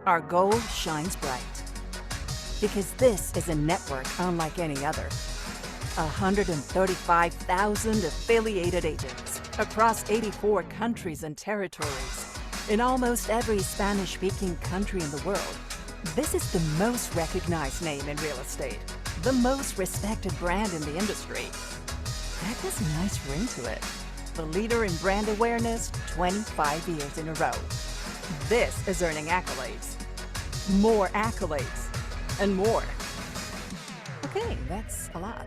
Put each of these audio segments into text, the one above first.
our gold shines bright. Because this is a network unlike any other. 135,000 affiliated agents across 84 countries and territories in almost every Spanish-speaking country in the world. This is the most recognized name in real estate, the most respected brand in the industry. That has a nice ring to it. The leader in brand awareness 25 years in a row. This is earning accolades. More accolades. And more. Okay, that's a lot.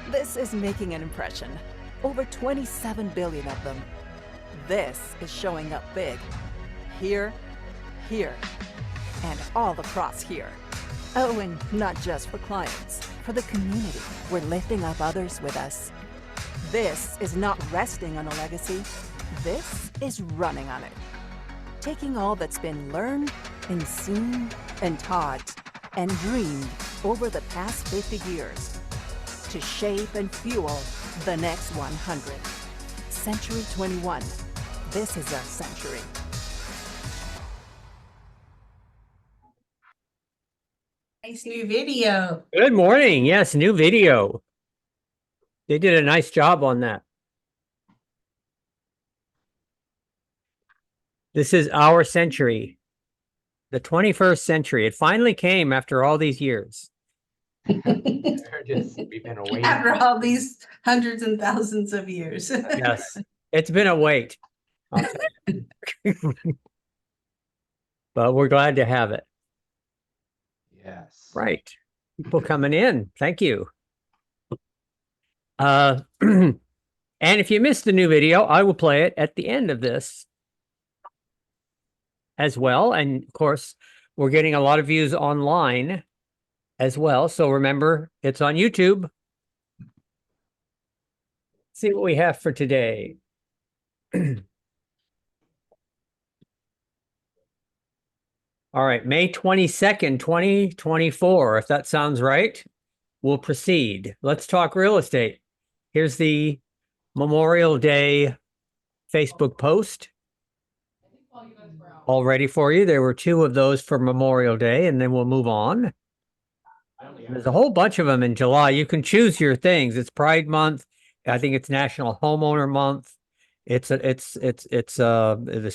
This is making an impression. Over 27 billion of them. This is showing up big. Here, here, and all across here. Oh, and not just for clients, for the community. We're lifting up others with us. This is not resting on a legacy. This is running on it. Taking all that's been learned and seen and taught and dreamed over the past 50 years to shape and fuel the next 100. Century 21. This is our century. Nice new video. Good morning. Yes, new video. They did a nice job on that. This is our century, the 21st century. It finally came after all these years. We've been away. After all these hundreds and thousands of years. Yes, it's been a wait. But we're glad to have it. Yes. Right. People coming in. Thank you. And if you missed the new video, I will play it at the end of this as well. And of course, we're getting a lot of views online as well. So remember, it's on YouTube. See what we have for today. All right, May 22nd, 2024, if that sounds right, we'll proceed. Let's talk real estate. Here's the Memorial Day Facebook post. All ready for you. There were 2 of those for Memorial Day, and then we'll move on. There's a whole bunch of them in July. You can choose your things. It's Pride Month. I think it's National Homeowner Month. It's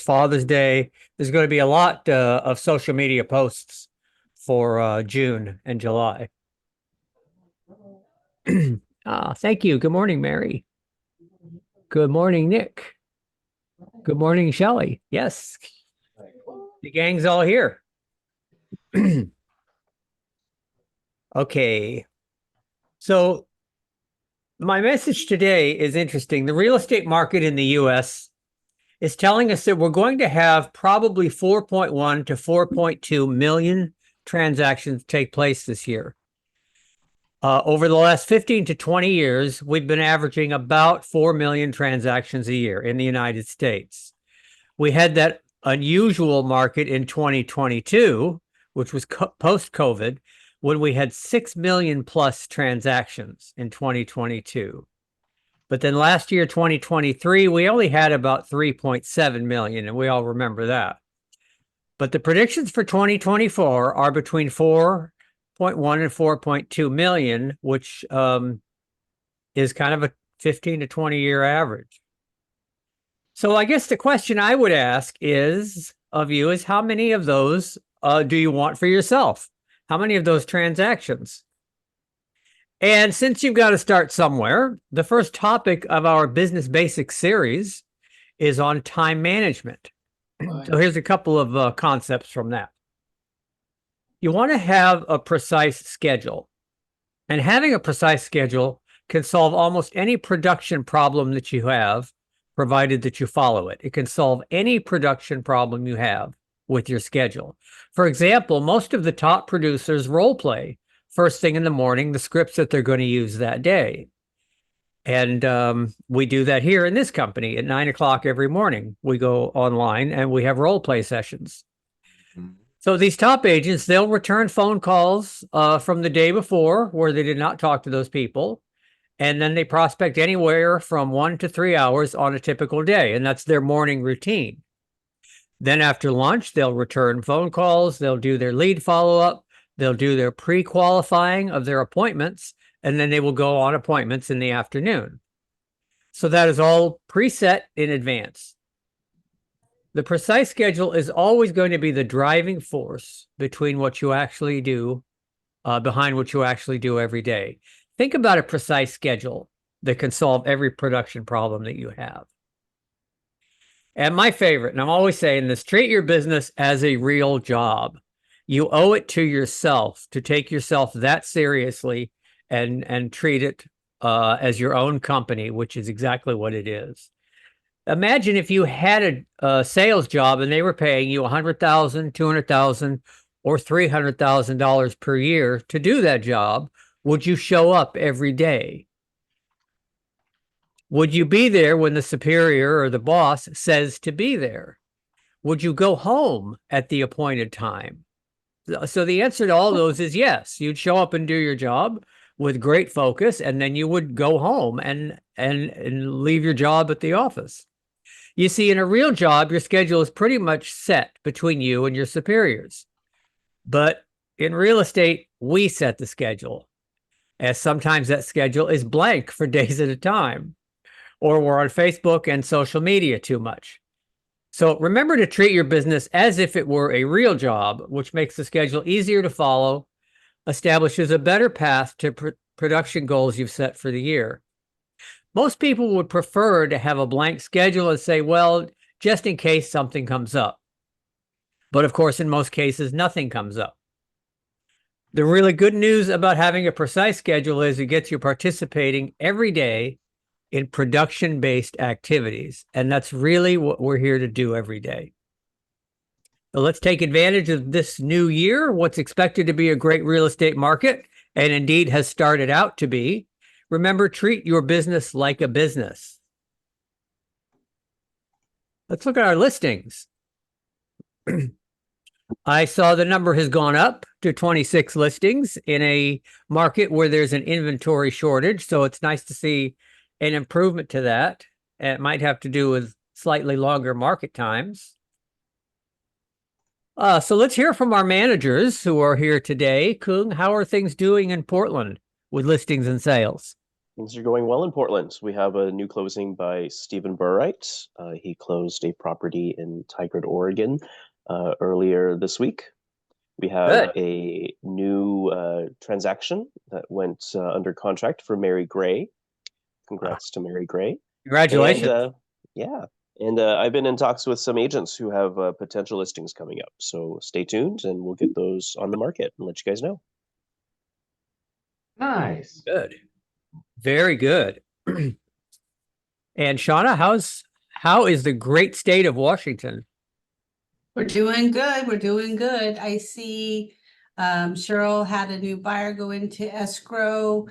Father's Day. There's going to be a lot of social media posts for June and July. Thank you. Good morning, Mary. Good morning, Nick. Good morning, Shelley. Yes, the gang's all here. Okay, so my message today is interesting. The real estate market in the U.S. is telling us that we're going to have probably 4.1 to 4.2 million transactions take place this year. Over the last 15 to 20 years, we've been averaging about 4 million transactions a year in the United States. We had that unusual market in 2022, which was post-COVID, when we had 6 million plus transactions in 2022. But then last year, 2023, we only had about 3.7 million, and we all remember that. But the predictions for 2024 are between 4.1 and 4.2 million, which is kind of a 15 to 20 year average. So I guess the question I would ask is how many of those do you want for yourself? How many of those transactions? And since you've got to start somewhere, the first topic of our Business Basics series is on time management. So here's a couple of concepts from that. You want to have a precise schedule. And having a precise schedule can solve almost any production problem that you have, provided that you follow it. It can solve any production problem you have with your schedule. For example, most of the top producers role play first thing in the morning, the scripts that they're going to use that day. And we do that here in this company at 9 o'clock every morning. We go online and we have role play sessions. So these top agents, they'll return phone calls from the day before where they did not talk to those people. And then they prospect anywhere from 1 to 3 hours on a typical day. And that's their morning routine. Then after lunch, they'll return phone calls, they'll do their lead follow-up, they'll do their pre-qualifying of their appointments, and then they will go on appointments in the afternoon. So that is all preset in advance. The precise schedule is always going to be the driving force between what you actually do, behind what you actually do every day. Think about a precise schedule that can solve every production problem that you have. And my favorite, and I'm always saying this, treat your business as a real job. You owe it to yourself to take yourself that seriously and treat it as your own company, which is exactly what it is. Imagine if you had a sales job and they were paying you $100,000, $200,000, or $300,000 per year to do that job. Would you show up every day? Would you be there when the superior or the boss says to be there? Would you go home at the appointed time? So the answer to all those is yes. You'd show up and do your job with great focus, and then you would go home and leave your job at the office. You see, in a real job, your schedule is pretty much set between you and your superiors. But in real estate, we set the schedule, as sometimes that schedule is blank for days at a time, or we're on Facebook and social media too much. So remember to treat your business as if it were a real job, which makes the schedule easier to follow, establishes a better path to production goals you've set for the year. Most people would prefer to have a blank schedule and say, well, just in case something comes up. But of course, in most cases, nothing comes up. The really good news about having a precise schedule is it gets you participating every day in production-based activities. And that's really what we're here to do every day. So let's take advantage of this new year, what's expected to be a great real estate market, and indeed has started out to be. Remember, treat your business like a business. Let's look at our listings. I saw the number has gone up to 26 listings in a market where there's an inventory shortage. So it's nice to see an improvement to that. It might have to do with slightly longer market times. So let's hear from our managers who are here today. Kung, how are things doing in Portland with listings and sales? Things are going well in Portland. We have a new closing by Stephen Burright. He closed a property in Tigard, Oregon earlier this week. We have a new transaction that went under contract for Mary Gray. Congrats to Mary Gray. Congratulations. And, yeah. And I've been in talks with some agents who have potential listings coming up. So stay tuned and we'll get those on the market and let you guys know. Nice. Good. Very good. And Shauna, how is the great state of Washington? We're doing good. We're doing good. I see Cheryl had a new buyer go into escrow.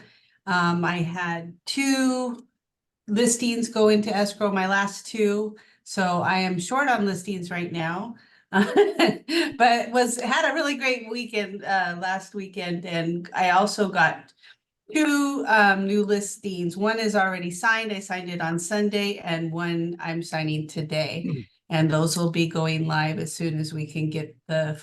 I had 2 listings go into escrow, my last 2. So I am short on listings right now. But had a really great weekend last weekend. And I also got 2 new listings. One is already signed. I signed it on Sunday, and one I'm signing today. And those will be going live as soon as we can get the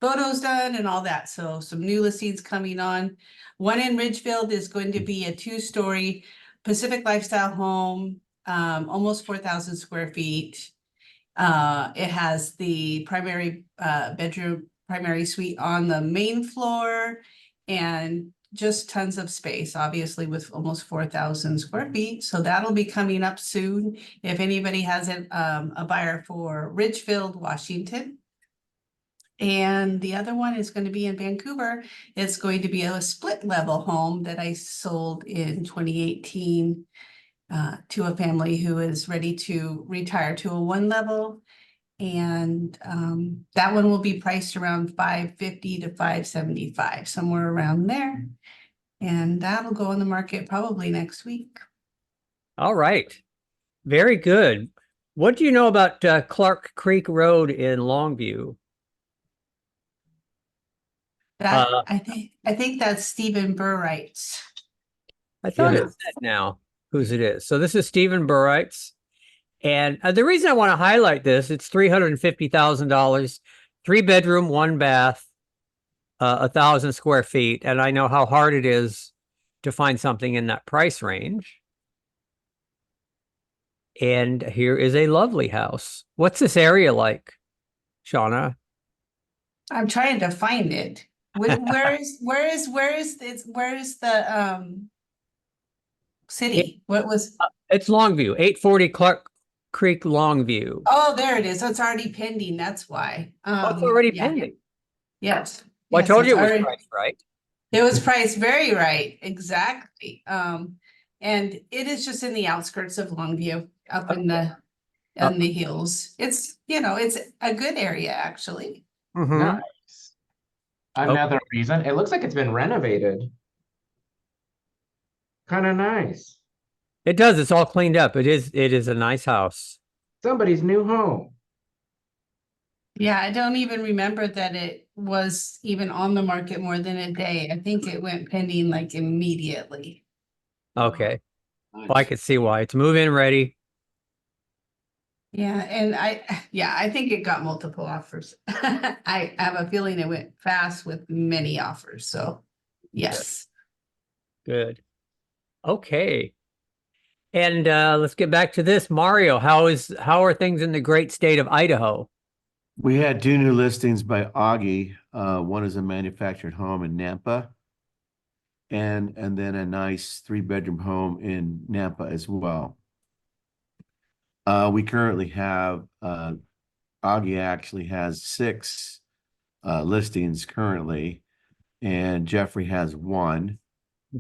photos done and all that. So some new listings coming on. One in Ridgefield is going to be a 2-story Pacific Lifestyle home, almost 4,000 square feet. It has the primary bedroom, primary suite on the main floor, and just tons of space, obviously, with almost 4,000 square feet. So that'll be coming up soon. If anybody has a buyer for Ridgefield, Washington. And the other one is going to be in Vancouver. It's going to be a split level home that I sold in 2018 to a family who is ready to retire to a 1 level. And that one will be priced around $550 to $575, somewhere around there. And that'll go on the market probably next week. All right. Very good. What do you know about Clark Creek Road in Longview? That I think that's Stephen Burright's. I thought Yeah. it said now whose it is. So this is Stephen Burright's. And the reason I want to highlight this, it's $350,000, 3-bedroom, 1 bath, 1,000 square feet. And I know how hard it is to find something in that price range. And here is a lovely house. What's this area like, Shauna? I'm trying to find it. Where is the city? What was? It's Longview, 840 Clark Creek, Longview. Oh, there it is. So it's already pending. That's why. Oh, it's already Yeah. pending. Yes. Well, I Yes, told it's you it was already- priced right. It was priced very right, exactly. And it is just in the outskirts of Longview, up in the on the hills. It's, it's a good area, actually. Mhm. Nice. Another reason, it looks like it's been renovated. Kind of nice. It does. It's all cleaned up. It is a nice house. Somebody's new home. Yeah, I don't even remember that it was even on the market more than a day. I think it went pending like immediately. Okay. Well, I could see why. It's move-in ready. Yeah, and I think it got multiple offers. I have a feeling it went fast with many offers, so yes. Good. Okay. And let's get back to this. Mario, how are things in the great state of Idaho? We had 2 new listings by Augie. One is a manufactured home in Nampa, and then a nice 3-bedroom home in Nampa as well. We currently have Augie actually has 6 listings currently, and Jeffrey has 1,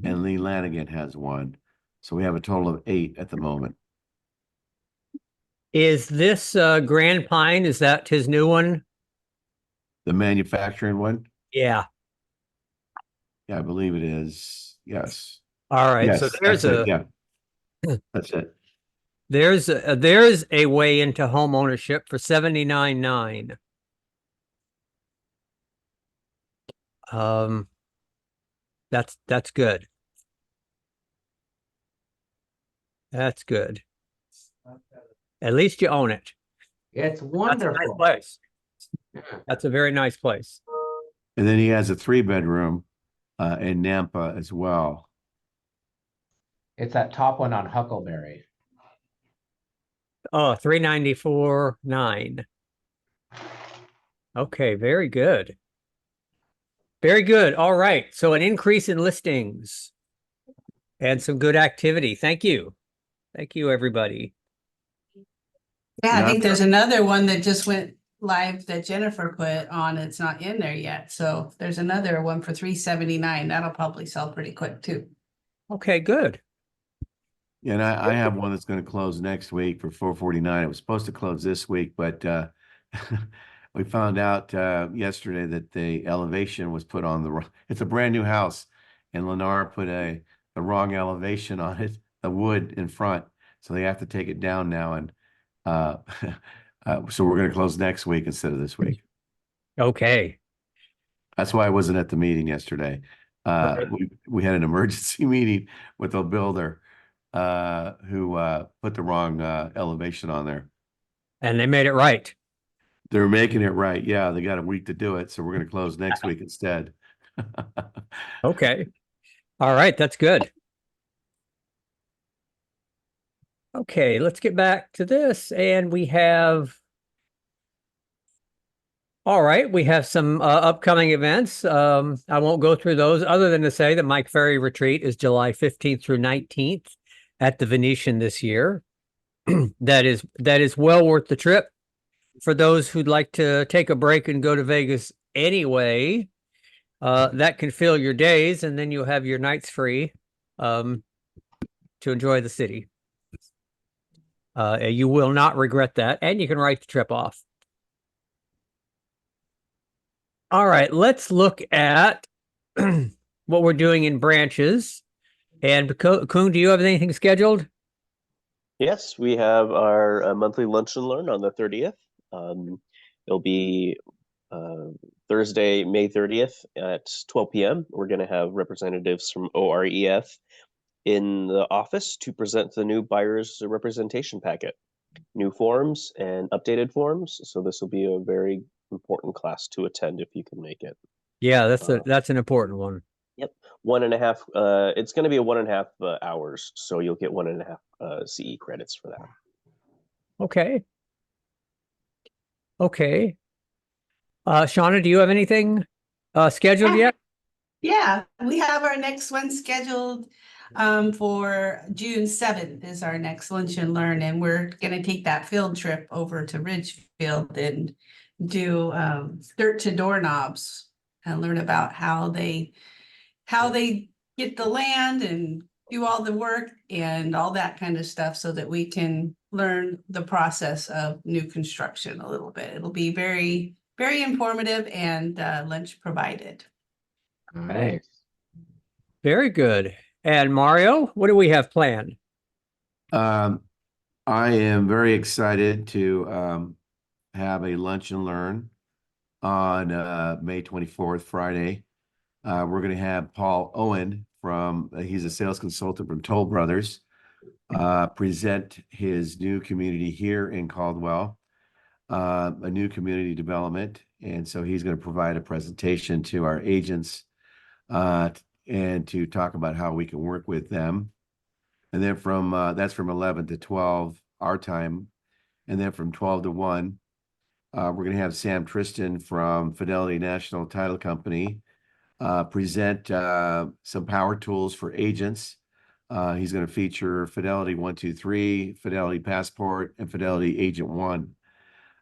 and Lee Lanigan has 1. So we have a total of 8 at the moment. Is this Grand Pine? Is that his new one? The manufacturing one? Yeah. Yeah, I believe it is. Yes. All right. Yes, So there's that's it. Yeah. That's it. there's a way into home ownership for $79,900. That's good. That's good. At least you own it. It's That's a nice wonderful. place. Yeah. That's a very nice place. And then he has a 3-bedroom in Nampa as well. It's that top one on Huckleberry. Oh, 394,900. Okay, very good. Very good. All right. So an increase in listings and some good activity. Thank you. Thank you, everybody. Yeah, I Yeah. think there's another one that just went live that Jennifer put on. It's not in there yet. So there's another one for 379. That'll probably sell pretty quick too. Okay, good. Yeah, and I have one that's going to close next week for 449. It was supposed to close this week, but we found out yesterday that the elevation was put on the wrong. It's a brand new house, and Lennar put the wrong elevation on it, the wood in front. So they have to take it down now, and so we're going to close next week instead of this week. Okay. That's why I wasn't at the meeting yesterday. We had an emergency meeting with the builder who put the wrong elevation on there. And they made it right. They're making it right. Yeah, they got a week to do it, so we're going to close next week instead. Okay. All right, that's good. Okay, let's get back to this. And we have, all right, we have some upcoming events. I won't go through those other than to say that Mike Ferry Retreat is July 15th through 19th at the Venetian this year. That is well worth the trip. For those who'd like to take a break and go to Vegas anyway, that can fill your days, and then you'll have your nights free to enjoy the city. You will not regret that, and you can write the trip off. All right, let's look at what we're doing in branches. And Koen, do you have anything scheduled? Yes, we have our monthly lunch and learn on the 30th. It'll be Thursday, May 30th at 12 p.m. We're going to have representatives from OREF in the office to present the new buyer's representation packet. new forms and updated forms. So this will be a very important class to attend if you can make it. Yeah, that's an important one. Yep, 1.5. It's going to be a 1.5 hours, so you'll get 1.5 CE credits for that. Okay. Okay. Shauna, do you have anything scheduled yet? Yeah, we have our next one scheduled for June 7th is our next Lunch and Learn, and we're gonna take that field trip over to Ridgefield and do dirt to doorknobs and learn about how they get the land and do all the work and all that kind of stuff so that we can learn the process of new construction a little bit. It'll be very, very informative and lunch provided. Nice. Very good. And Mario, what do we have planned? I am very excited to have a lunch and learn on May 24th, Friday. We're going to have Paul Owen he's a sales consultant from Toll Brothers, present his new community here in Caldwell, a new community development. And so he's going to provide a presentation to our agents and to talk about how we can work with them. And then that's from 11 to 12 our time. And then from 12 to 1, we're going to have Sam Tristan from Fidelity National Title Company present some power tools for agents. He's going to feature Fidelity 123, Fidelity Passport, and Fidelity Agent One,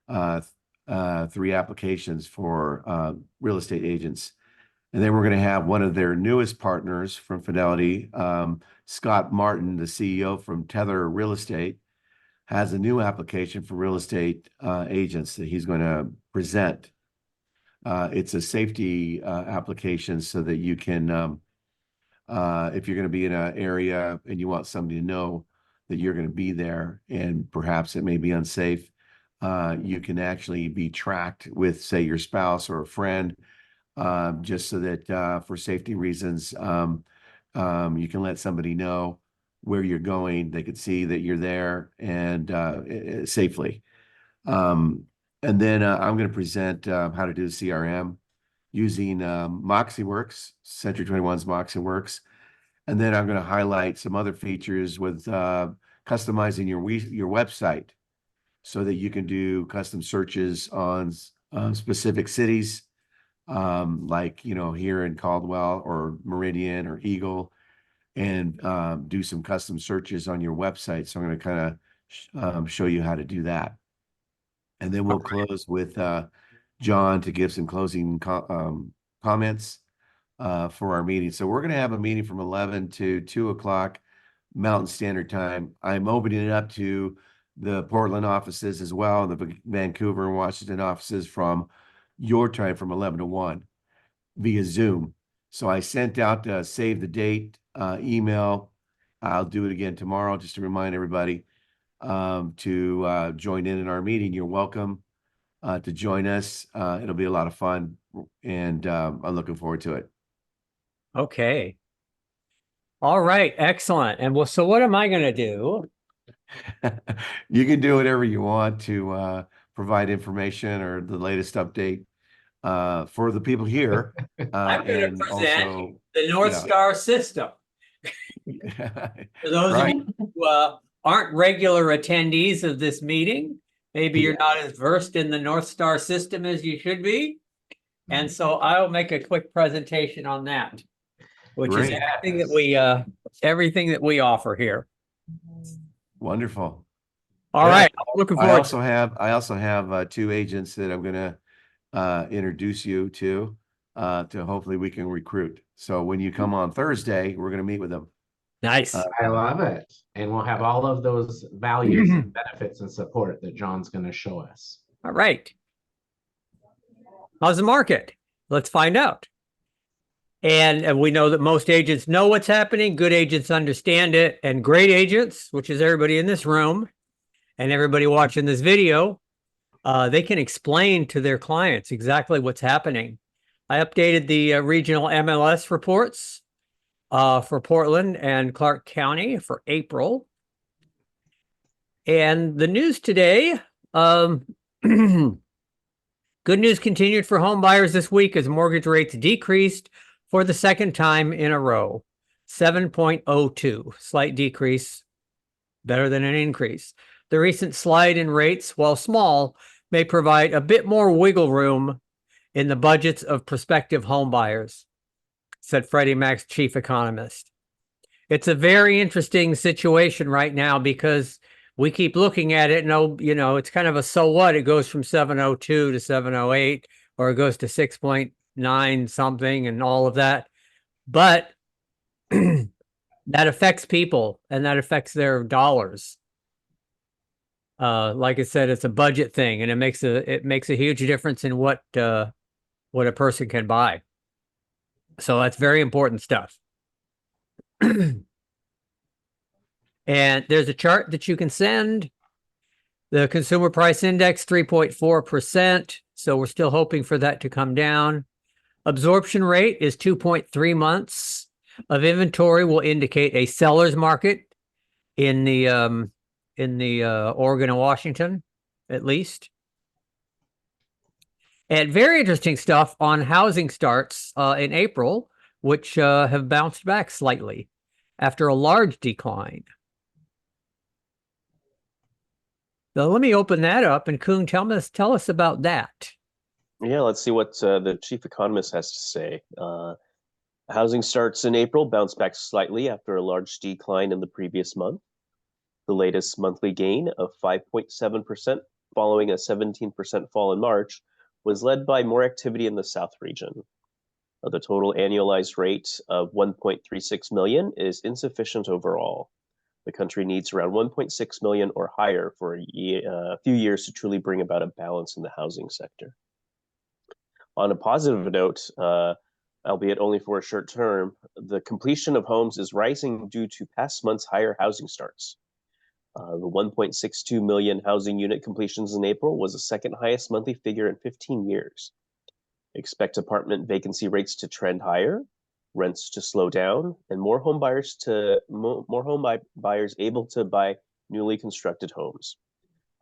3 applications for real estate agents. And then we're going to have one of their newest partners from Fidelity, Scott Martin, the CEO from Tether Real Estate, has a new application for real estate agents that he's going to present. It's a safety application so that you can, if you're going to be in an area and you want somebody to know that you're going to be there and perhaps it may be unsafe, you can actually be tracked with, say, your spouse or a friend, just so that for safety reasons, you can let somebody know where you're going. They could see that you're there and safely. And then I'm going to present how to do CRM using MoxieWorks, Century 21's MoxieWorks. And then I'm going to highlight some other features with customizing your website so that you can do custom searches on specific cities, like, here in Caldwell or Meridian or Eagle, and do some custom searches on your website. So I'm going to kind of show you how to do that. And then we'll close with John to give some closing comments for our meeting. So we're going to have a meeting from 11 to 2 o'clock Mountain Standard Time. I'm opening it up to the Portland offices as well, and the Vancouver and Washington offices from your time from 11 to 1 via Zoom. So I sent out a save the date email. I'll do it again tomorrow just to remind everybody to join in our meeting. You're welcome to join us. It'll be a lot of fun, and I'm looking forward to it. Okay. All right. Excellent. And so what am I going to do? You can do whatever you want to provide information or the latest update for the people here. I'm going to and present also, the North Star system. For those of you who aren't regular attendees of this meeting, maybe you're not as versed in the North Star system as you should be. And so I'll make a quick presentation on that, which is everything that we offer here. Wonderful. All right. I'm looking forward. I also have 2 agents that I'm going to introduce you to hopefully we can recruit. So when you come on Thursday, we're going to meet with them. Nice. I love it. And we'll have all of those values and benefits and support that John's going to show us. All right. How's the market? Let's find out. And we know that most agents know what's happening. Good agents understand it. And great agents, which is everybody in this room and everybody watching this video, they can explain to their clients exactly what's happening. I updated the regional MLS reports for Portland and Clark County for April. And the news today, good news continued for home buyers this week as mortgage rates decreased for the second time in a row. 7.02, slight decrease, better than an increase. The recent slide in rates, while small, may provide a bit more wiggle room in the budgets of prospective home buyers, said Freddie Mac's chief economist. It's a very interesting situation right now because we keep looking at it and, it's kind of a so what? It goes from 702 to 708, or it goes to 6.9 something and all of that. But that affects people and that affects their dollars. Like I said, it's a budget thing, and it makes a huge difference in what a person can buy. So that's very important stuff. And there's a chart that you can send. The consumer price index, 3.4%. So we're still hoping for that to come down. Absorption rate is 2.3 months of inventory will indicate a seller's market in the Oregon and Washington, at least. And very interesting stuff on housing starts in April, which have bounced back slightly after a large decline. So let me open that up, and Kuhn, tell us about that. Yeah, let's see what the chief economist has to say. Housing starts in April bounced back slightly after a large decline in the previous month. The latest monthly gain of 5.7%, following a 17% fall in March, was led by more activity in the South region. The total annualized rate of 1.36 million is insufficient overall. The country needs around 1.6 million or higher for a few years to truly bring about a balance in the housing sector. On a positive note, albeit only for a short term, the completion of homes is rising due to past months' higher housing starts. The 1.62 million housing unit completions in April was the second highest monthly figure in 15 years. Expect apartment vacancy rates to trend higher, rents to slow down, and more home buyers able to buy newly constructed homes.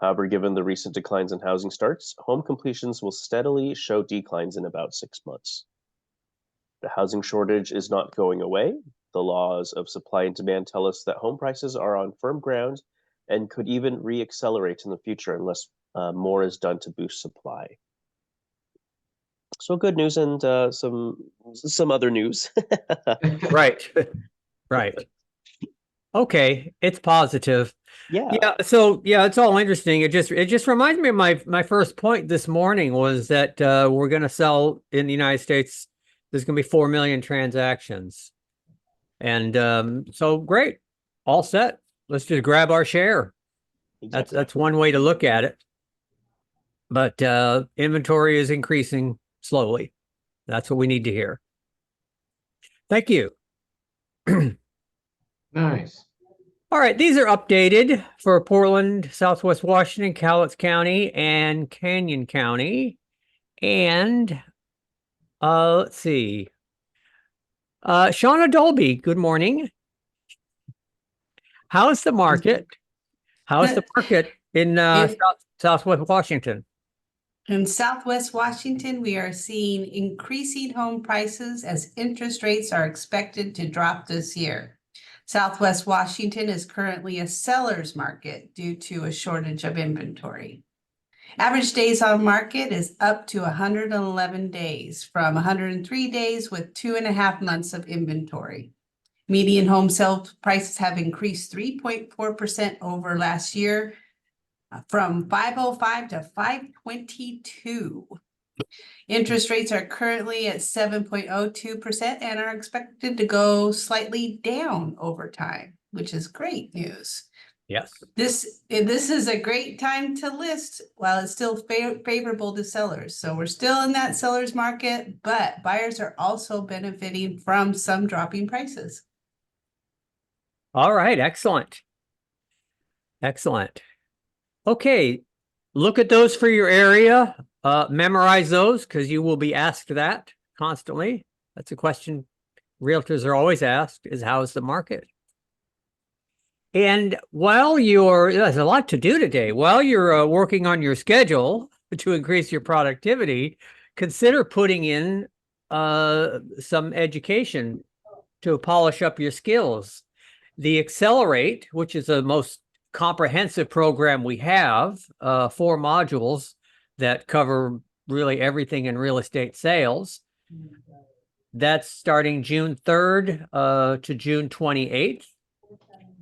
However, given the recent declines in housing starts, home completions will steadily show declines in about 6 months. The housing shortage is not going away. The laws of supply and demand tell us that home prices are on firm ground and could even re-accelerate in the future unless more is done to boost supply. So good news and some other news. Right. Right. Okay, it's positive. Yeah. So it's all interesting. It just reminds me of my first point this morning was that we're going to sell in the United States. There's going to be 4 million transactions, and so great, all set. Let's just grab our share. Exactly. That's one way to look at it. But inventory is increasing slowly. That's what we need to hear. Thank you. Nice. All right, these are updated for Portland, Southwest Washington, Cowlitz County, and Canyon County. And let's see. Shauna Dolby, good morning. How's the market? How's the market in Southwest Washington? In Southwest Washington, we are seeing increasing home prices as interest rates are expected to drop this year. Southwest Washington is currently a seller's market due to a shortage of inventory. Average days on market is up to 111 days from 103 days with 2.5 months of inventory. Median home sale prices have increased 3.4% over last year, from 505 to 522. Interest rates are currently at 7.02% and are expected to go slightly down over time, which is great news. Yes. This is a great time to list while it's still favorable to sellers. So we're still in that seller's market, but buyers are also benefiting from some dropping prices. All right. Excellent. Excellent. Okay. Look at those for your area. Memorize those because you will be asked that constantly. That's a question realtors are always asked is how's the market? And while there's a lot to do today, while you're working on your schedule to increase your productivity, consider putting in some education to polish up your skills. The Accelerate, which is the most comprehensive program we have, 4 modules that cover really everything in real estate sales. That's starting June 3rd to June 28th.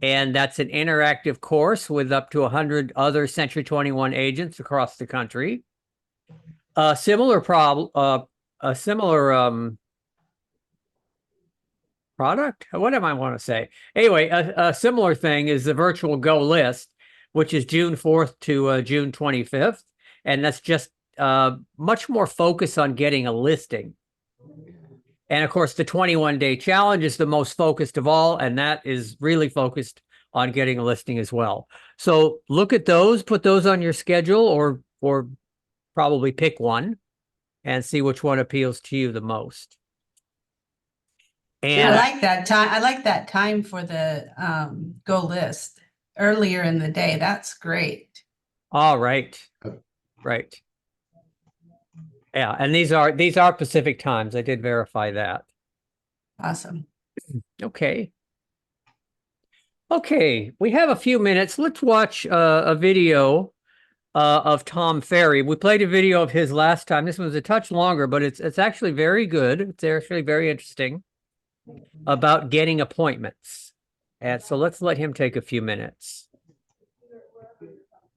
And that's an interactive course with up to 100 other Century 21 agents across the country. A similar product. What am I want to say? Anyway, a similar thing is the virtual Go List, which is June 4th to June 25th. And that's just much more focus on getting a listing. And of course, the 21-day challenge is the most focused of all, and that is really focused on getting a listing as well. So look at those, put those on your schedule, or probably pick one and see which one appeals to you the most. And I like that time. I like that time for the Go List earlier in the day. That's great. all right. Right. Yeah, and these are Pacific times. I did verify that. Awesome. Okay. Okay, we have a few minutes. Let's watch a video of Tom Ferry. We played a video of his last time. This one's a touch longer, but it's actually very good. It's actually very interesting about getting appointments. And so let's let him take a few minutes.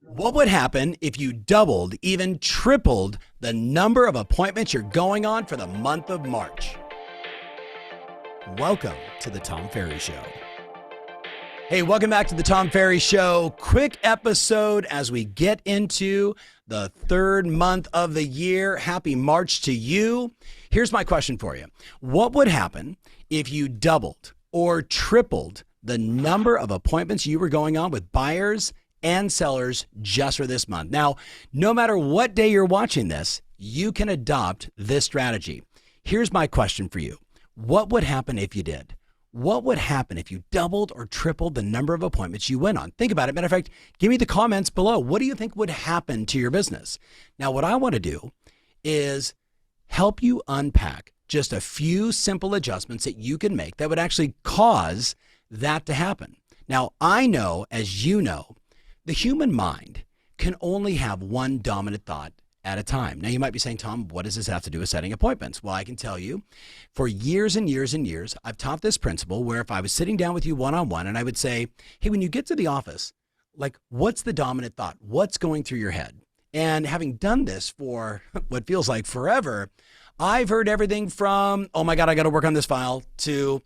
What would happen if you doubled, even tripled the number of appointments you're going on for the month of March? Welcome to the Tom Ferry Show. Hey, welcome back to the Tom Ferry Show. Quick episode as we get into the third month of the year. Happy March to you. Here's my question for you. What would happen if you doubled or tripled the number of appointments you were going on with buyers and sellers just for this month? Now, no matter what day you're watching this, you can adopt this strategy. Here's my question for you. What would happen if you did? What would happen if you doubled or tripled the number of appointments you went on? Think about it. Matter of fact, give me the comments below. What do you think would happen to your business? Now, what I want to do is help you unpack just a few simple adjustments that you can make that would actually cause that to happen. Now, I know, as you know, the human mind can only have one dominant thought at a time. Now, you might be saying, Tom, what does this have to do with setting appointments? Well, I can tell you, for years and years and years, I've taught this principle where if I was sitting down with you one-on-one and I would say, hey, when you get to the office, like, what's the dominant thought? What's going through your head? And having done this for what feels like forever, I've heard everything from, oh my God, I got to work on this file, to,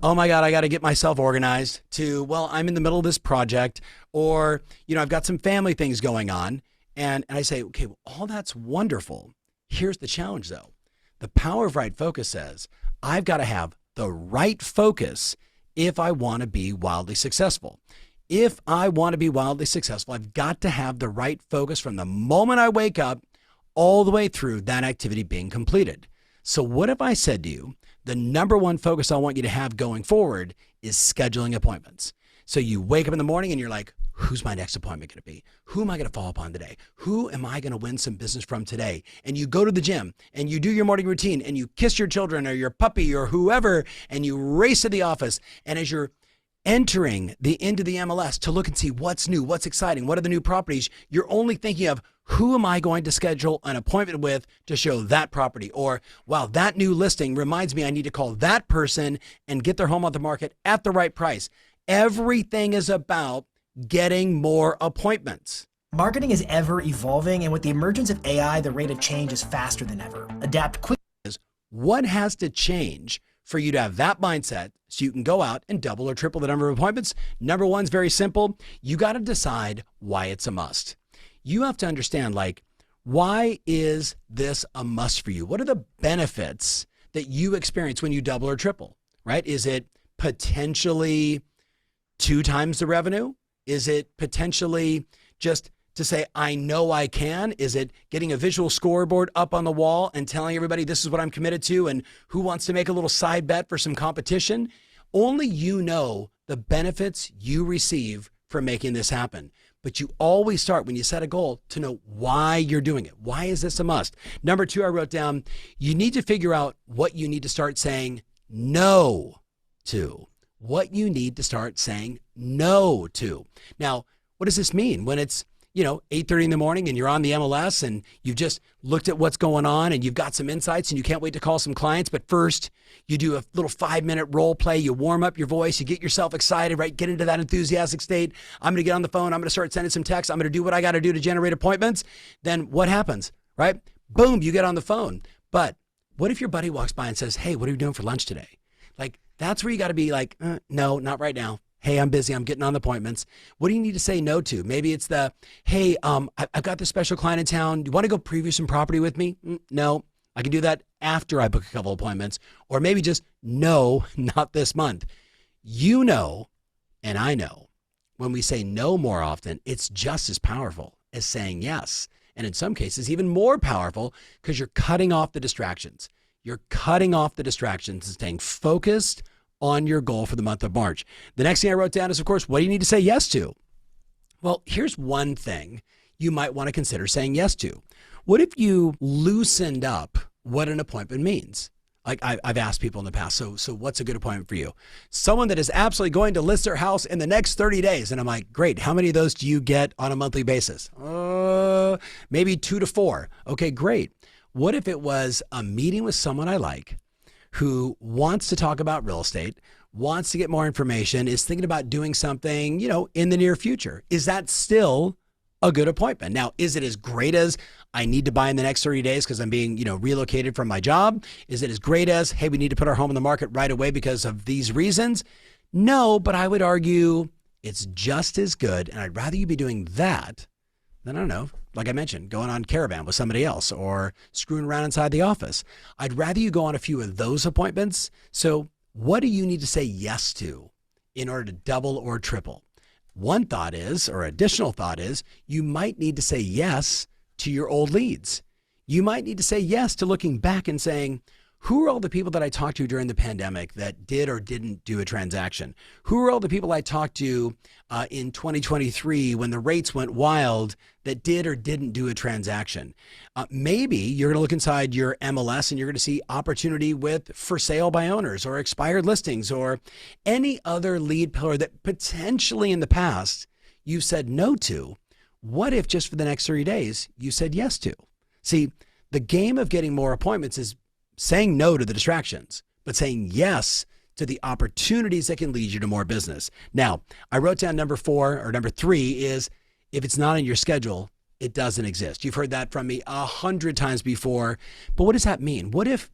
oh my God, I got to get myself organized, to, well, I'm in the middle of this project, or, I've got some family things going on. And I say, okay, well, all that's wonderful. Here's the challenge though. The power of right focus says, I've got to have the right focus if I want to be wildly successful. If I want to be wildly successful, I've got to have the right focus from the moment I wake up all the way through that activity being completed. So what if I said to you, the number one focus I want you to have going forward is scheduling appointments. So you wake up in the morning and you're like, who's my next appointment going to be? Who am I going to follow up on today? Who am I going to win some business from today? And you go to the gym and you do your morning routine and you kiss your children or your puppy or whoever, and you race to the office. And as you're entering into the MLS to look and see what's new, what's exciting, what are the new properties, you're only thinking of, who am I going to schedule an appointment with to show that property? Or, wow, that new listing reminds me I need to call that person and get their home on the market at the right price. Everything is about getting more appointments. Marketing is ever evolving, and with the emergence of AI, the rate of change is faster than ever. Adapt quickly. What has to change for you to have that mindset so you can go out and double or triple the number of appointments? Number one is very simple. You got to decide why it's a must. You have to understand, why is this a must for you? What are the benefits that you experience when you double or triple, right? Is it potentially 2 times the revenue? Is it potentially just to say, I know I can? Is it getting a visual scoreboard up on the wall and telling everybody this is what I'm committed to and who wants to make a little side bet for some competition? Only you know the benefits you receive from making this happen. But you always start when you set a goal to know why you're doing it. Why is this a must? Number 2, I wrote down, you need to figure out what you need to start saying no to. What you need to start saying no to. Now, what does this mean? When it's 8:30 in the morning and you're on the MLS and you've just looked at what's going on and you've got some insights and you can't wait to call some clients. But first you do a little 5-minute role play. You warm up your voice. You get yourself excited, right? Get into that enthusiastic state. I'm going to get on the phone. I'm going to start sending some texts. I'm going to do what I got to do to generate appointments. Then what happens, right? Boom, you get on the phone. But what if your buddy walks by and says, hey, what are you doing for lunch today? Like, that's where you got to be like, no, not right now. Hey, I'm busy. I'm getting on the appointments. What do you need to say no to? Maybe it's the, hey, I've got this special client in town. Do you want to go preview some property with me? No, I can do that after I book a couple appointments. Or maybe just no, not this month. You know, and I know, when we say no more often, it's just as powerful as saying yes. And in some cases, even more powerful because you're cutting off the distractions. You're cutting off the distractions and staying focused on your goal for the month of March. The next thing I wrote down is, of course, what do you need to say yes to? Well, here's one thing you might want to consider saying yes to. What if you loosened up what an appointment means? Like I've asked people in the past, so what's a good appointment for you? Someone that is absolutely going to list their house in the next 30 days. And I'm like, great. How many of those do you get on a monthly basis? Maybe 2 to 4. Okay, great. What if it was a meeting with someone I like, who wants to talk about real estate, wants to get more information, is thinking about doing something, in the near future? Is that still a good appointment? Now, is it as great as I need to buy in the next 30 days because I'm being, relocated from my job? Is it as great as, hey, we need to put our home on the market right away because of these reasons? No, but I would argue it's just as good. And I'd rather you be doing that than, I don't know, like I mentioned, going on Caravan with somebody else or screwing around inside the office. I'd rather you go on a few of those appointments. So what do you need to say yes to in order to double or triple? One thought is, or additional thought is, you might need to say yes to your old leads. You might need to say yes to looking back and saying, who are all the people that I talked to during the pandemic that did or didn't do a transaction? Who are all the people I talked to in 2023 when the rates went wild that did or didn't do a transaction? Maybe you're going to look inside your MLS and you're going to see opportunity with for sale by owners or expired listings or any other lead pillar that potentially in the past you said no to. What if just for the next 30 days you said yes to? See, the game of getting more appointments is saying no to the distractions, but saying yes to the opportunities that can lead you to more business. Now, I wrote down number 3 is, if it's not in your schedule, it doesn't exist. You've heard that from me 100 times before, but what does that mean? What if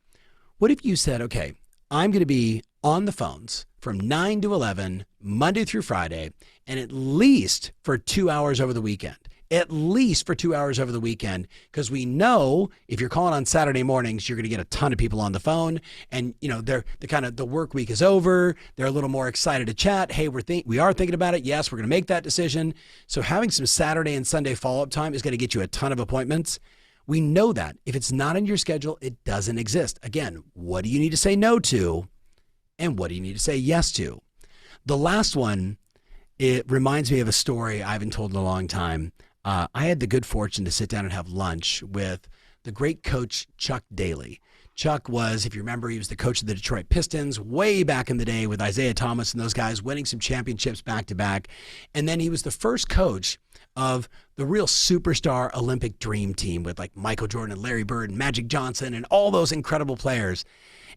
you said, okay, I'm going to be on the phones from 9 to 11, Monday through Friday, and at least for 2 hours over the weekend. At least for 2 hours over the weekend, because we know if you're calling on Saturday mornings, you're going to get a ton of people on the phone, and the work week is over. They're a little more excited to chat. Hey, we are thinking about it. Yes, we're going to make that decision. So having some Saturday and Sunday follow-up time is going to get you a ton of appointments. We know that if it's not in your schedule, it doesn't exist. Again, what do you need to say no to, and what do you need to say yes to? The last one, it reminds me of a story I haven't told in a long time. I had the good fortune to sit down and have lunch with the great coach, Chuck Daly. Chuck was, if you remember, he was the coach of the Detroit Pistons way back in the day with Isaiah Thomas and those guys, winning some championships back to back. And then he was the first coach of the real superstar Olympic dream team with like Michael Jordan and Larry Bird and Magic Johnson and all those incredible players.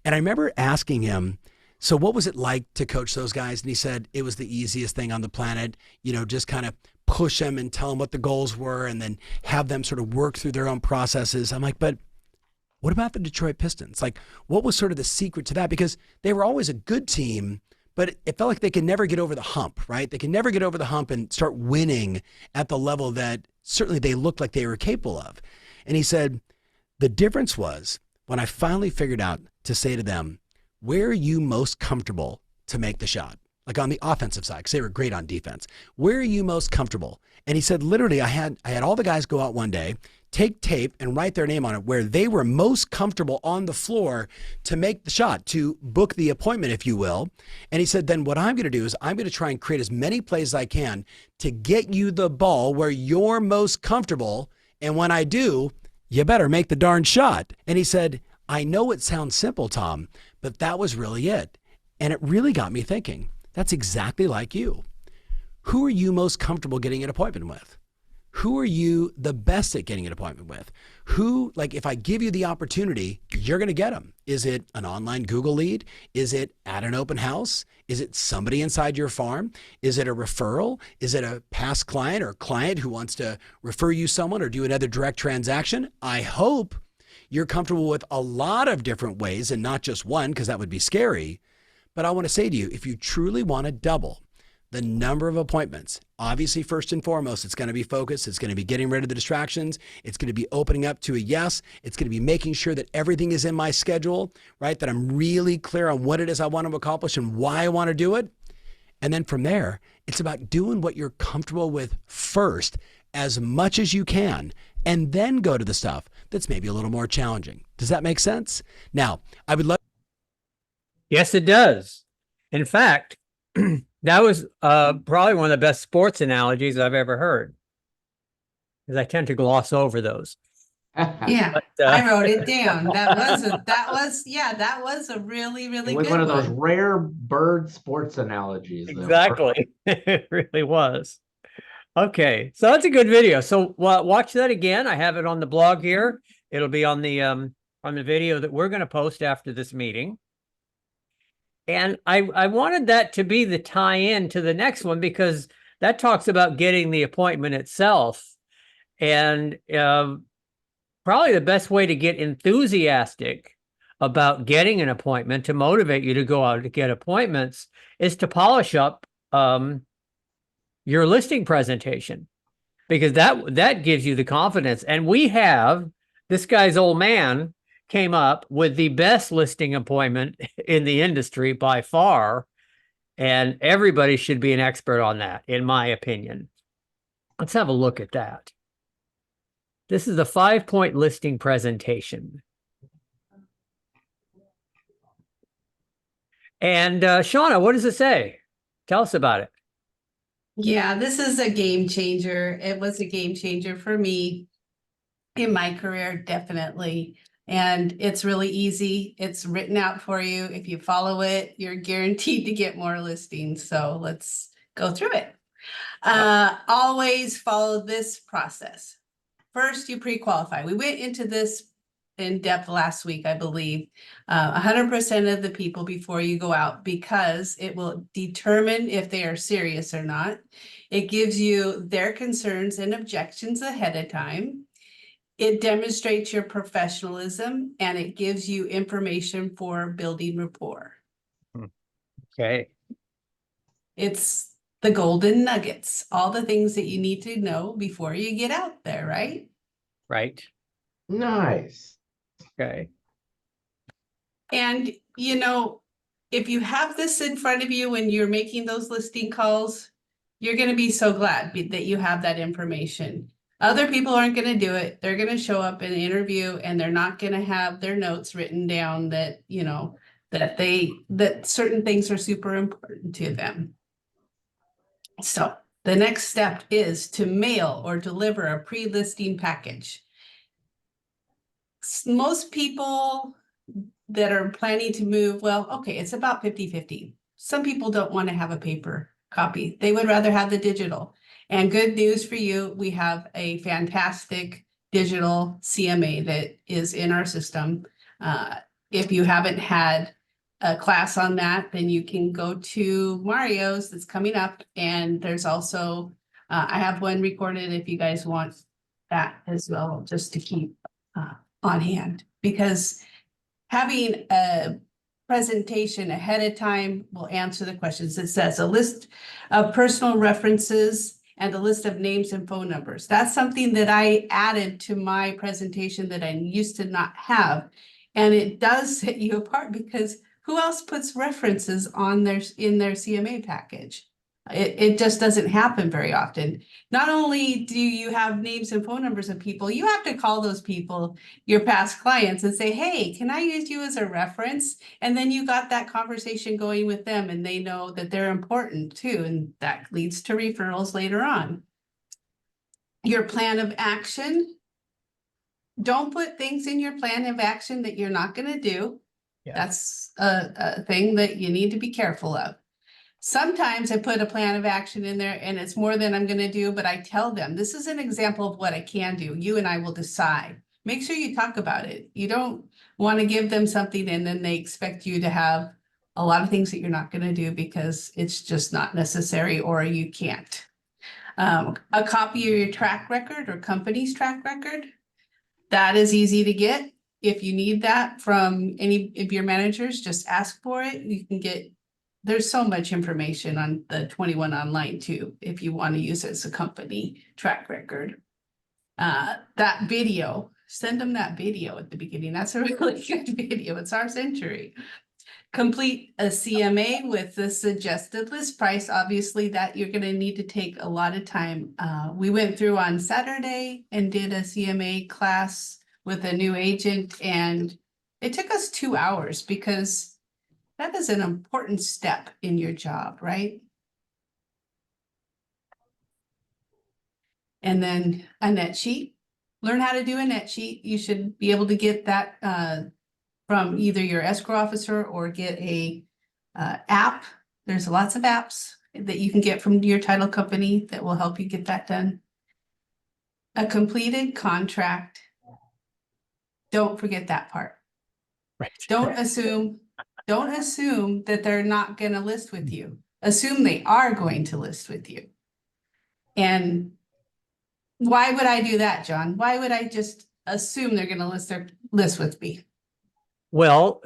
And I remember asking him, so what was it like to coach those guys? And he said, it was the easiest thing on the planet, just kind of push them and tell them what the goals were and then have them sort of work through their own processes. I'm like, but what about the Detroit Pistons? Like, what was sort of the secret to that? Because they were always a good team, but it felt like they could never get over the hump, right? They could never get over the hump and start winning at the level that certainly they looked like they were capable of. And he said, the difference was when I finally figured out to say to them, where are you most comfortable to make the shot? like on the offensive side, because they were great on defense. Where are you most comfortable? And he said, literally, I had all the guys go out one day, take tape and write their name on it where they were most comfortable on the floor to make the shot, to book the appointment, if you will. And he said, then what I'm going to do is I'm going to try and create as many plays as I can to get you the ball where you're most comfortable. And when I do, you better make the darn shot. And he said, I know it sounds simple, Tom, but that was really it. And it really got me thinking, that's exactly like you. Who are you most comfortable getting an appointment with? Who are you the best at getting an appointment with? Who, like, if I give you the opportunity, you're going to get them. Is it an online Google lead? Is it at an open house? Is it somebody inside your farm? Is it a referral? Is it a past client or client who wants to refer you someone or do another direct transaction? I hope you're comfortable with a lot of different ways and not just one, because that would be scary. But I want to say to you, if you truly want to double the number of appointments, obviously, first and foremost, it's going to be focus. It's going to be getting rid of the distractions. It's going to be opening up to a yes. It's going to be making sure that everything is in my schedule, right? That I'm really clear on what it is I want to accomplish and why I want to do it. And then from there, it's about doing what you're comfortable with first, as much as you can, and then go to the stuff that's maybe a little more challenging. Does that make sense? Now, I would love. Yes, it does. In fact, that was probably one of the best sports analogies I've ever heard, because I tend to gloss over those. Yeah, But, I wrote it down. That was a really, really It was good one of those one. rare bird sports analogies. Exactly. It really was. Okay, so that's a good video. So watch that again. I have it on the blog here. It'll be on the video that we're going to post after this meeting. And I wanted that to be the tie-in to the next one, because that talks about getting the appointment itself. And probably the best way to get enthusiastic about getting an appointment, to motivate you to go out to get appointments, is to polish up your listing presentation, because that gives you the confidence. And we have, this guy's old man came up with the best listing appointment in the industry by far, and everybody should be an expert on that, in my opinion. Let's have a look at that. This is the 5-point listing presentation. And Shauna, what does it say? Tell us about it. Yeah, this is a game changer. It was a game changer for me in my career, definitely. And it's really easy. It's written out for you. If you follow it, you're guaranteed to get more listings. So let's go through it. Always follow this process. First, you pre-qualify. We went into this in depth last week, I believe. 100% of the people before you go out, because it will determine if they are serious or not. It gives you their concerns and objections ahead of time. It demonstrates your professionalism, and it gives you information for building rapport. Okay. It's the golden nuggets, all the things that you need to know before you get out there, right? Right. Nice. Okay. And, you know, if you have this in front of you when you're making those listing calls, you're going to be so glad that you have that information. Other people aren't going to do it. They're going to show up in an interview and they're not going to have their notes written down that, you know, that certain things are super important to them. So the next step is to mail or deliver a pre-listing package. Most people that are planning to move, well, okay, it's about 50-50. Some people don't want to have a paper copy. They would rather have the digital. And good news for you, we have a fantastic digital CMA that is in our system. If you haven't had a class on that, then you can go to Mario's that's coming up. And there's also, I have one recorded if you guys want that as well, just to keep on hand. Because having a presentation ahead of time will answer the questions. It says a list of personal references and a list of names and phone numbers. That's something that I added to my presentation that I used to not have. And it does set you apart, because Who else puts references on in their CMA package? It just doesn't happen very often. Not only do you have names and phone numbers of people, you have to call those people, your past clients, and say, hey, can I use you as a reference? And then you got that conversation going with them and they know that they're important too. And that leads to referrals later on. Your plan of action. Don't put things in your plan of action that you're not going to do. Yeah. That's a thing that you need to be careful of. Sometimes I put a plan of action in there and it's more than I'm going to do, but I tell them, this is an example of what I can do. You and I will decide. Make sure you talk about it. You don't want to give them something and then they expect you to have a lot of things that you're not going to do because it's just not necessary or you can't. A copy of your track record or company's track record. That is easy to get. If you need that from any of your managers, just ask for it. You can get, there's so much information on the 21 online too, if you want to use it as a company track record. That video, send them that video at the beginning. That's a really good video. It's our century. Complete a CMA with the suggested list price. Obviously that you're going to need to take a lot of time. We went through on Saturday and did a CMA class with a new agent and it took us 2 hours because that is an important step in your job, right? And then a net sheet. Learn how to do a net sheet. You should be able to get that from either your escrow officer or get a app. There's lots of apps that you can get from your title company that will help you get that done. A completed contract. Don't forget that part. Right. Don't assume that they're not going to list with you. Assume they are going to list with you. And why would I do that, John? Why would I just assume they're going to list with me? Well,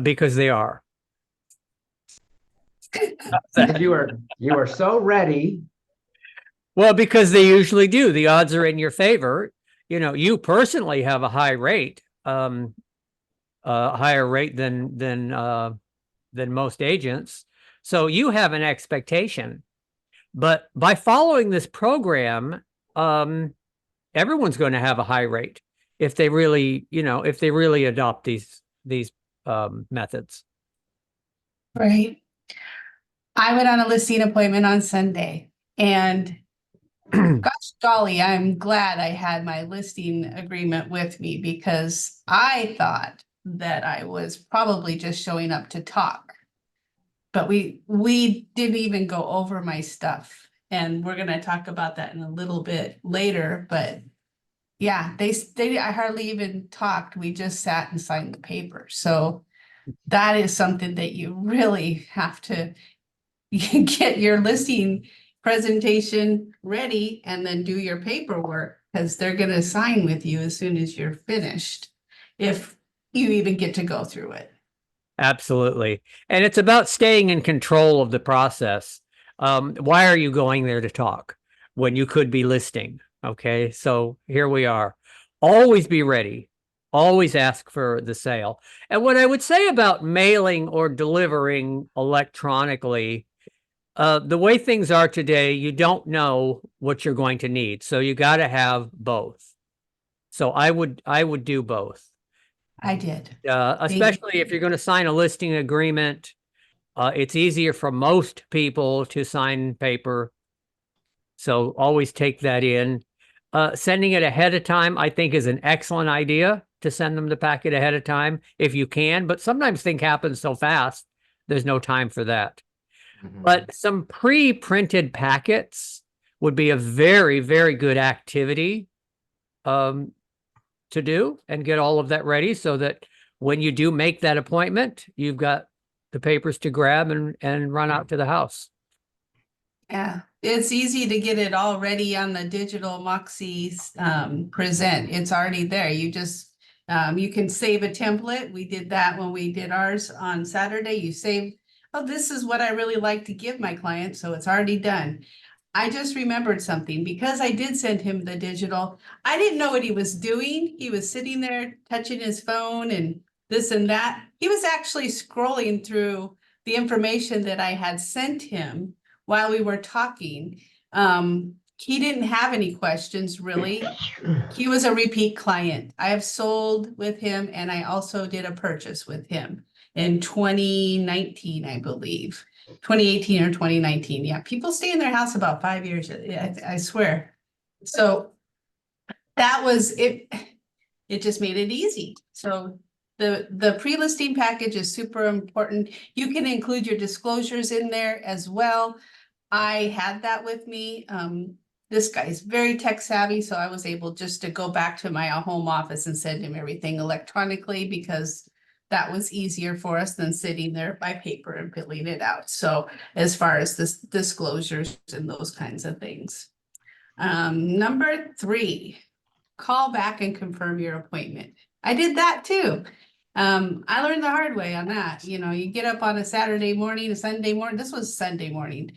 because they are. You are so ready. Well, because they usually do. The odds are in your favor. You know, you personally have a high rate, higher rate than most agents. So you have an expectation. But by following this program, everyone's going to have a high rate if they really, if they really adopt these methods. Right. I went on a listing appointment on Sunday and gosh golly, I'm glad I had my listing agreement with me because I thought that I was probably just showing up to talk. But we didn't even go over my stuff. And we're going to talk about that in a little bit later. But yeah, I hardly even talked. We just sat and signed the paper. So that is something that you really have to get your listing presentation ready and then do your paperwork because they're going to sign with you as soon as you're finished, if you even get to go through it. Absolutely. And it's about staying in control of the process. Why are you going there to talk when you could be listing? Okay, so here we are. Always be ready. Always ask for the sale. And what I would say about mailing or delivering electronically, the way things are today, you don't know what you're going to need. So you got to have both. So I would do both. I did. Especially if you're going to sign a listing agreement. It's easier for most people to sign paper. So always take that in. Sending it ahead of time, I think, is an excellent idea to send them the packet ahead of time if you can. But sometimes things happen so fast, there's no time for that. Mhm. But some pre-printed packets would be a very, very good activity to do and get all of that ready so that when you do make that appointment, you've got the papers to grab and run out to the house. Yeah, it's easy to get it all ready on the digital Moxie present. It's already there. You just, you can save a template. We did that when we did ours on Saturday. You save, oh, this is what I really like to give my client. So it's already done. I just remembered something because I did send him the digital. I didn't know what he was doing. He was sitting there touching his phone and this and that. He was actually scrolling through the information that I had sent him while we were talking. He didn't have any questions really. He was a repeat client. I have sold with him and I also did a purchase with him in 2019, I believe. 2018 or 2019. Yeah, people stay in their house about 5 years. I swear. So that was it. It just made it easy. So the pre-listing package is super important. You can include your disclosures in there as well. I had that with me. This guy's very tech savvy, so I was able just to go back to my home office and send him everything electronically because that was easier for us than sitting there by paper and filling it out. So as far as this disclosures and those kinds of things. Number 3, call back and confirm your appointment. I did that too. I learned the hard way on that. You know, you get up on a Saturday morning, a Sunday morning. This was Sunday morning.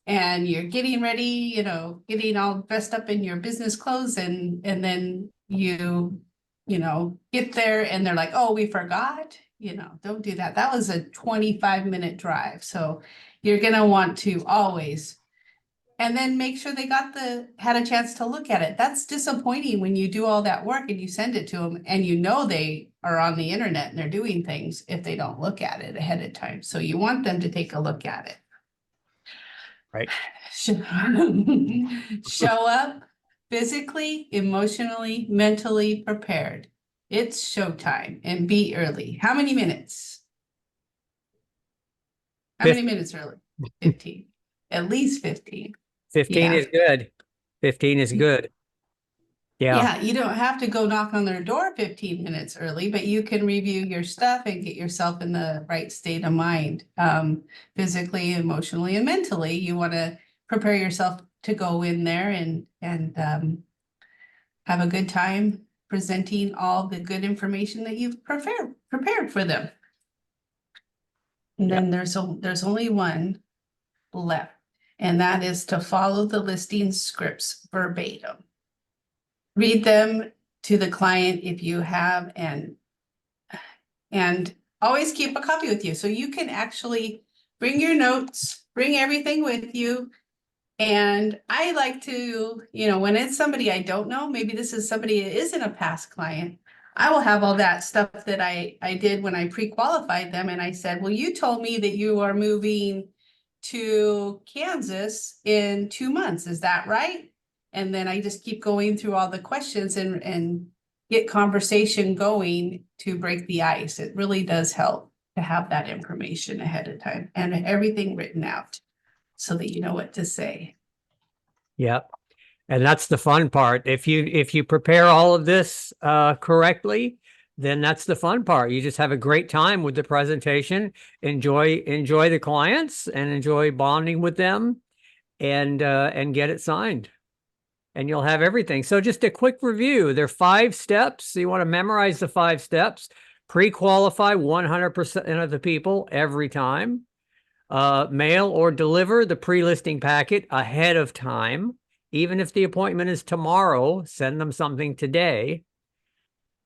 And you're getting ready, you know, getting all dressed up in your business clothes and then you get there and they're like, oh, we forgot, don't do that. That was a 25-minute drive. So you're going to want to always, and then make sure they had a chance to look at it. That's disappointing when you do all that work and you send it to them and they are on the internet and they're doing things if they don't look at it ahead of time. So you want them to take a look at it. Right. Show up physically, emotionally, mentally prepared. It's showtime and be early. How many minutes? How many minutes early? 15. At least 15. 15 Yeah. is good. 15 is good. Yeah. Yeah, you don't have to go knock on their door 15 minutes early, but you can review your stuff and get yourself in the right state of mind, physically, emotionally, and mentally. You want to prepare yourself to go in there and have a good time presenting all the good information that you've prepared for them. And then there's only one left, and that is to follow the listing scripts verbatim. Read them to the client if you have, and always keep a copy with you. So you can actually bring your notes, bring everything with you. And I like to, when it's somebody I don't know, maybe this is somebody that isn't a past client, I will have all that stuff that I did when I pre-qualified them. And I said, well, you told me that you are moving to Kansas in 2 months. Is that right? And then I just keep going through all the questions and get conversation going to break the ice. It really does help to have that information ahead of time and everything written out so that you know what to say. Yep. And that's the fun part. If you prepare all of this correctly, then that's the fun part. You just have a great time with the presentation, enjoy the clients and enjoy bonding with them and get it signed. And you'll have everything. So just a quick review. There are 5 steps. So you want to memorize the 5 steps. Pre-qualify 100% of the people every time. Mail or deliver the pre-listing packet ahead of time. Even if the appointment is tomorrow, send them something today.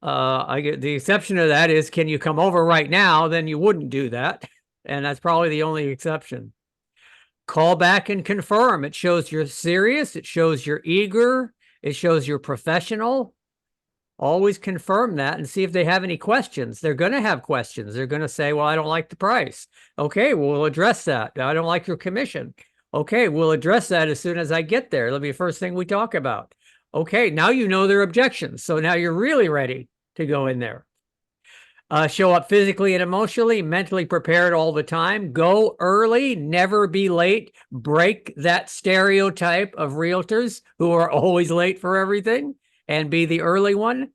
The exception to that is, can you come over right now? Then you wouldn't do that. And that's probably the only exception. Call back and confirm. It shows you're serious. It shows you're eager. It shows you're professional. Always confirm that and see if they have any questions. They're going to have questions. They're going to say, well, I don't like the price. Okay, we'll address that. I don't like your commission. Okay, we'll address that as soon as I get there. It'll be the first thing we talk about. Okay, now you know their objections. So now you're really ready to go in there. Show up physically and emotionally, mentally prepared all the time. Go early, never be late. Break that stereotype of realtors who are always late for everything and be the early one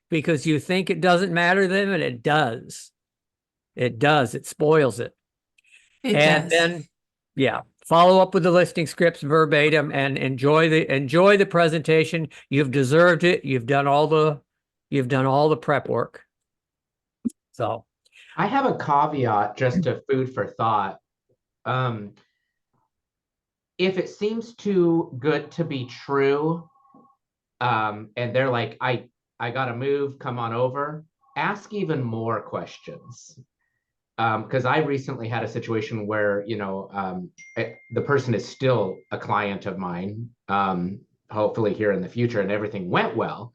because you think it doesn't matter to them, and it does. It does. It spoils it. It And does. then, yeah, follow up with the listing scripts verbatim and enjoy the presentation. You've deserved it. You've done all the prep work. So I have a caveat just to food for thought. If it seems too good to be true, and they're like, I gotta move, come on over, ask even more questions. Because I recently had a situation where, the person is still a client of mine, hopefully here in the future, and everything went well.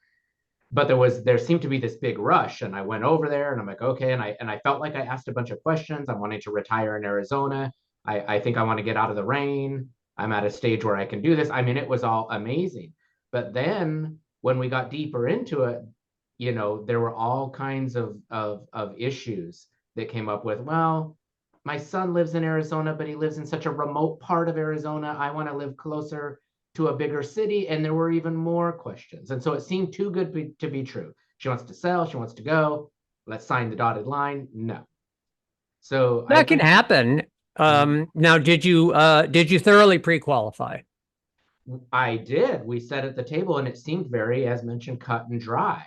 But there seemed to be this big rush, and I went over there and I'm like, okay. And I felt like I asked a bunch of questions. I'm wanting to retire in Arizona. I think I want to get out of the rain. I'm at a stage where I can do this. I mean, it was all amazing. But then when we got deeper into it, there were all kinds of issues that came up with, well, my son lives in Arizona, but he lives in such a remote part of Arizona. I want to live closer to a bigger city. And there were even more questions. And so it seemed too good to be true. She wants to sell, she wants to go. Let's sign the dotted line. No. So That can happen. Now, did you thoroughly pre-qualify? I did. We sat at the table and it seemed very, as mentioned, cut and dry.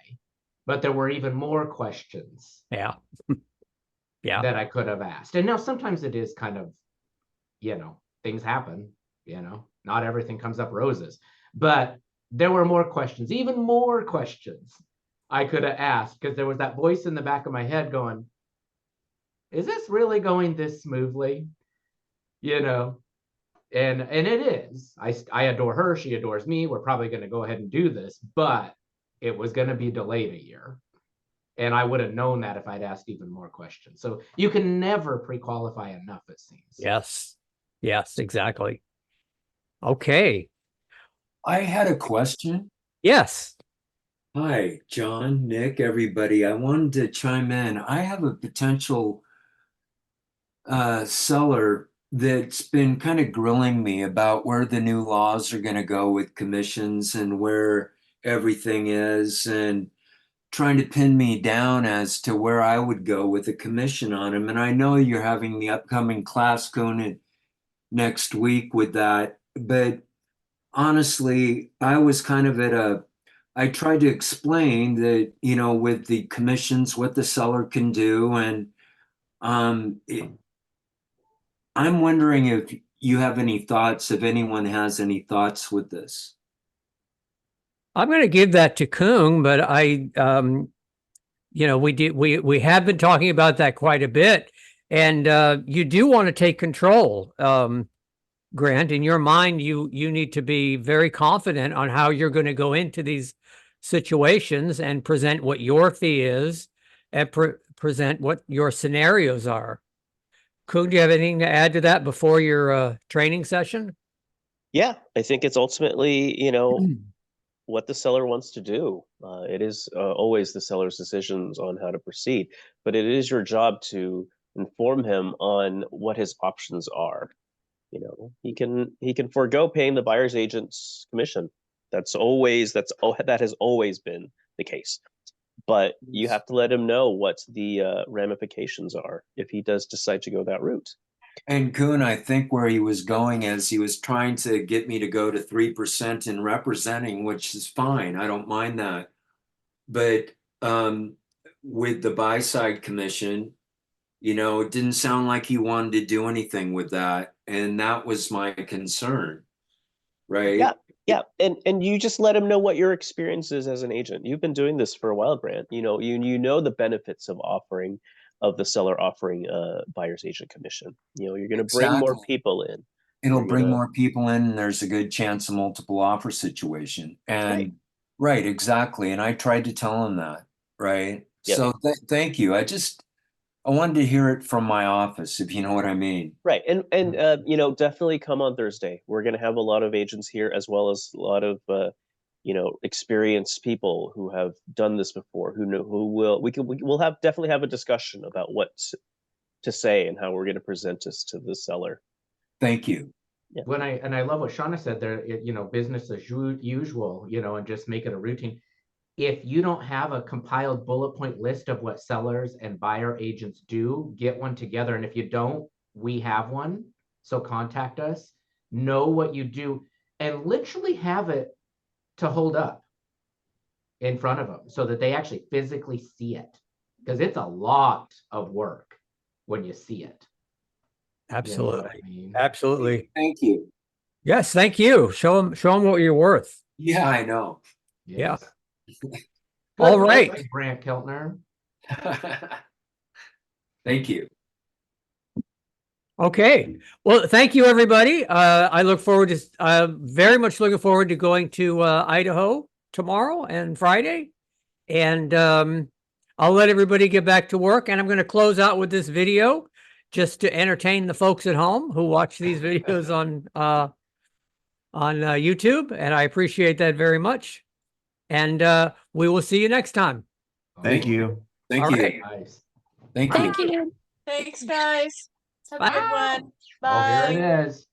But there were even more questions. Yeah. Yeah. That I could have asked. And now sometimes it is kind of, things happen, not everything comes up roses. But there were more questions, even more questions I could have asked, because there was that voice in the back of my head going, is this really going this smoothly? And it is. I adore her. She adores me. We're probably going to go ahead and do this, but it was going to be delayed a year. And I would have known that if I'd asked even more questions. So you can never pre-qualify enough, it seems. Yes. Yes, exactly. Okay. I had a question. Yes. Hi, John, Nick, everybody. I wanted to chime in. I have a potential seller that's been kind of grilling me about where the new laws are going to go with commissions and where everything is, and trying to pin me down as to where I would go with a commission on him. And I know you're having the upcoming class going next week with that, but honestly, I was kind of I tried to explain that, with the commissions, what the seller can do. And I'm wondering if you have any thoughts, if anyone has any thoughts with this. I'm going to give that to Kung, but we have been talking about that quite a bit, and you do want to take control, Grant. In your mind, you need to be very confident on how you're going to go into these situations and present what your fee is, and present what your scenarios are. Kung, do you have anything to add to that before your training session? Yeah, I think it's ultimately, what the seller wants to do. It is always the seller's decisions on how to proceed, but it is your job to inform him on what his options are. He can forego paying the buyer's agent's commission. That has always been the case. But you have to let him know what the ramifications are if he does decide to go that route. And Kuhn, I think where he was going is he was trying to get me to go to 3% in representing, which is fine. I don't mind that. But with the buy side commission, it didn't sound like he wanted to do anything with that. And that was my concern, right? Yeah. And you just let him know what your experience is as an agent. You've been doing this for a while, Grant. You know the benefits of the seller offering a buyer's agent commission. You're going to bring more people in. It'll bring more people in, and there's a good chance of multiple offer situation. And right, exactly. And I tried to tell him that, right? Yeah. So thank you. I wanted to hear it from my office, if you know what I mean. Right. And definitely come on Thursday. We're going to have a lot of agents here, as well as a lot of experienced people who have done this before, we'll definitely have a discussion about what to say and how we're going to present this to the seller. Thank you. Yeah. I love what Shauna said there, business as usual, and just make it a routine. If you don't have a compiled bullet point list of what sellers and buyer agents do, get one together. And if you don't, we have one. So contact us, know what you do, and literally have it to hold up in front of them so that they actually physically see it, because it's a lot of work when you see it. Absolutely. You know what I mean? Absolutely. Thank you. Yes, thank you. Show them what you're worth. Yeah, I know. Yeah. Good All right. luck, Grant Keltner. Thank you. Okay. Well, thank you, everybody. I look forward to, very much looking forward to going to Idaho tomorrow and Friday. And I'll let everybody get back to work. And I'm going to close out with this video just to entertain the folks at home who watch these videos on YouTube. And I appreciate that very much. And we will see you next time. Thank you. Thank All you. right. Nice. Thank you. Thank you. Thanks, guys. Have a Bye. good one. Oh, Bye. here it is.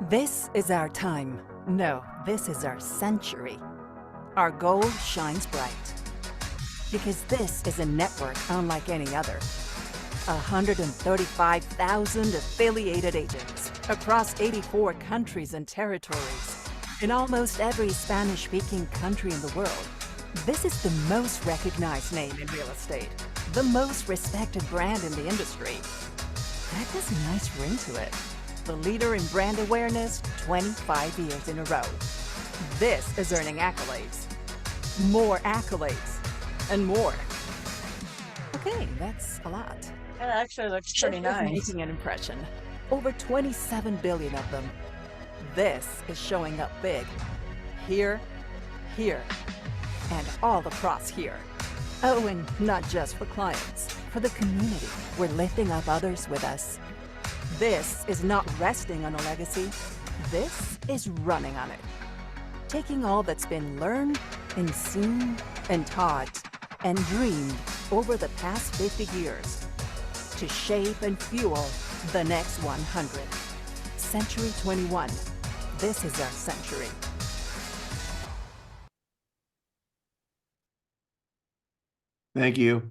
This is our time. No, this is our century. Our gold shines bright. Because this is a network unlike any other. 135,000 affiliated agents across 84 countries and territories. In almost every Spanish-speaking country in the world. This is the most recognized name in real estate. The most respected brand in the industry. That has a nice ring to it. The leader in brand awareness 25 years in a row. This is earning accolades. More accolades. And more. Okay, that's a lot. That actually looks pretty This is nice. making an impression. Over 27 billion of them. This is showing up big. Here, here, and all across here. Oh, and not just for clients, for the community. We're lifting up others with us. This is not resting on a legacy. This is running on it. Taking all that's been learned and seen and taught and dreamed over the past 50 years to shape and fuel the next 100. Century 21. This is our century. Thank you.